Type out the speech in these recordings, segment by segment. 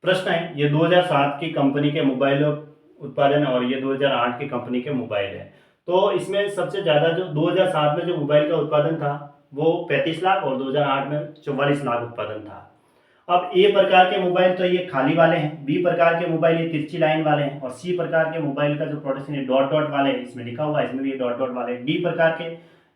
प्रश्न है, ये 2007 की कंपनी के मोबाइल उत्पादन और ये 2008 की कंपनी के मोबाइल है। तो इसमें सबसे ज़्यादा जो 2007 में जो मोबाइल का उत्पादन था वो 35 लाख और 2008 में 44 लाख उत्पादन था। अब ए प्रकार के मोबाइल तो ये खाली वाले हैं, बी प्रकार के मोबाइल ये तिरछी लाइन वाले हैं और सी प्रकार के मोबाइल का जो प्रोडक्शन है डॉट डॉट वाले हैं, इसमें लिखा हुआ है, इसमें भी ये डॉट डॉट वाले हैं। डी प्रकार के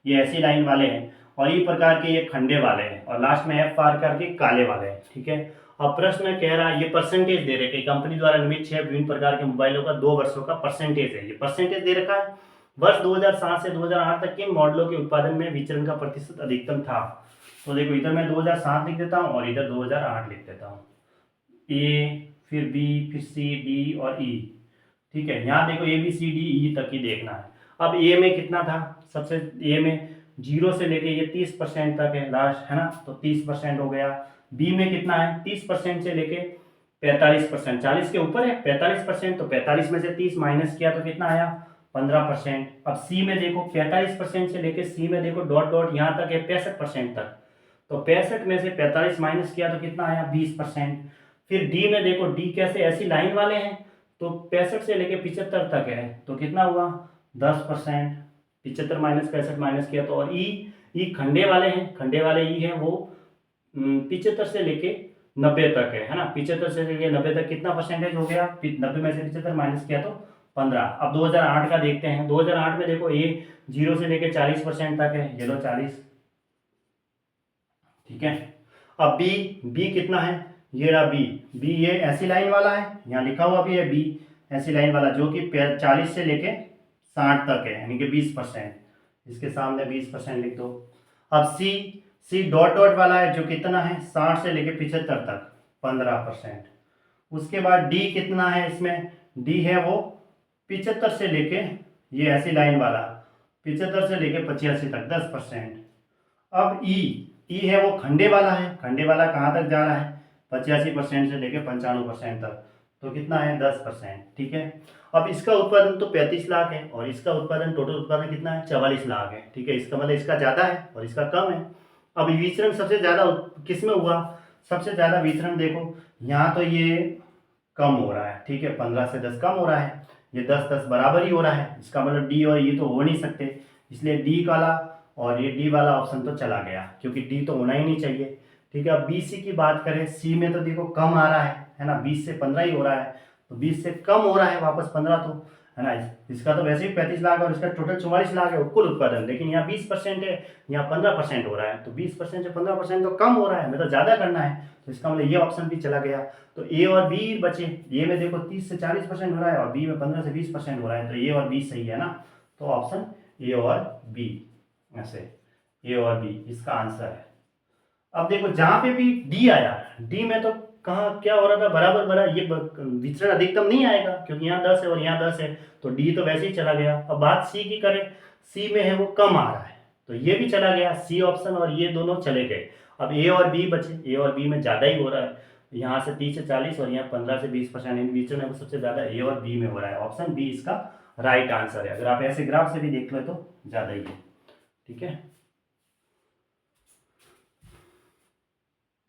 ये ऐसी लाइन वाले हैं और ई प्रकार के ये खंडे वाले हैं और लास्ट में एफ प्रकार के काले वाले हैं। ठीक है, अब प्रश्न कह रहा है, ये परसेंटेज दे रहे कि कंपनी द्वारा निर्मित 6 विभिन्न प्रकार के मोबाइलों का 2 वर्षों का परसेंटेज है। ये परसेंटेज दे रखा है, वर्ष 2007 से 2008 तक किन मॉडलों के उत्पादन में विचरण का प्रतिशत अधिकतम था। तो देखो इधर मैं 2007 लिख देता हूँ और इधर 2008 लिख देता हूँ, ए फिर बी फिर सी डी और ई। ठीक है, यहाँ देखो A B C D E तक ही देखना है। अब ए में कितना था, सबसे ए में 0 से लेके ये 30% तक है लास्ट, है ना, तो 30% हो गया। बी में कितना है, 30% से लेके 45%, 40 के ऊपर है 45%, तो 45 में से 30 माइनस किया तो कितना आया 15%। अब सी में देखो 45% से लेके सी में देखो डॉट डॉट यहाँ तक है 65% तक, तो 65 में से 45 माइनस किया तो कितना आया 20%। फिर डी में देखो, डी कैसे ऐसी लाइन वाले हैं तो 65 से लेके 75 तक है, तो कितना हुआ 10%। 75 माइनस 65 माइनस किया तो, और ई खंडे वाले हैं, खंडे वाले ई है वो 75 से लेके 90 तक है ना, 75 से लेके 90 तक कितना परसेंटेज हो गया, 90 में से 75 माइनस किया तो 15। अब 2008 का देखते हैं, 2008 में देखो ए 0 से लेके 40% तक है, ये लो 40। ठीक है, अब बी कितना है, ये रहा बी ये ऐसी लाइन वाला है, यहाँ लिखा हुआ भी है बी ऐसी लाइन वाला जो कि 40 से लेके 60 तक है, यानी कि 20%, इसके सामने 20% लिख दो। अब सी डॉट डॉट वाला है जो कितना है 60 से लेके 75 तक 15%। उसके बाद डी कितना है, इसमें डी है वो 75 से लेके, ये ऐसी लाइन वाला 75 से लेके 85 तक 10%। अब ई है वो खंडे वाला है, खंडे वाला कहाँ तक जा रहा है 85% से लेके 95% तक, तो कितना है 10%। ठीक है, अब इसका उत्पादन तो 35 लाख है और इसका उत्पादन टोटल उत्पादन कितना है 44 लाख है। ठीक है, इसका मतलब इसका ज़्यादा है और इसका कम है। अब विचरण सबसे ज़्यादा किस में हुआ, सबसे ज़्यादा विचरण देखो यहाँ तो ये कम हो रहा है। ठीक है, 15 से 10 कम हो रहा है, ये 10 बराबर ही हो रहा है, इसका मतलब डी और ये तो हो नहीं सकते, इसलिए डी वाला और ये डी वाला ऑप्शन तो चला गया क्योंकि डी तो होना ही नहीं चाहिए। ठीक है, अब बी सी की बात करें, सी में तो देखो कम आ रहा है ना, 20 से 15 ही हो रहा है, तो 20 से कम हो रहा है वापस 15, तो है ना, इसका तो वैसे ही 35 लाख और इसका टोटल 44 लाख है कुल उत्पादन, लेकिन यहाँ 20% है, यहाँ 15% हो रहा है, तो 20% से 15% तो कम हो रहा है, मतलब ज़्यादा करना है, तो इसका मतलब ये ऑप्शन भी चला गया। तो ए और बी बचे, ए में देखो 30 से 40% हो रहा है और बी में 15 से 20% हो रहा है, तो ए और बी सही है ना, तो ऑप्शन ए और बी, ऐसे ए और बी इसका आंसर है। अब देखो जहां पे भी डी आया, डी में तो कहाँ क्या हो रहा था बराबर ये विचरण अधिकतम नहीं आएगा क्योंकि यहाँ 10 है और यहाँ 10 है, तो डी तो वैसे ही चला गया। अब बात सी की करें, सी में है वो कम आ रहा है, तो ये भी चला गया, सी ऑप्शन और ये दोनों चले गए। अब ए और बी बचे, ए और बी में ज़्यादा ही हो रहा है, यहाँ से 30 से 40 और यहाँ 15 से 20% विचरण है वो सबसे ज़्यादा ए और बी में हो रहा है, ऑप्शन बी इसका राइट आंसर है। अगर आप ऐसे ग्राफ से भी देख लो तो ज़्यादा ही है। ठीक है।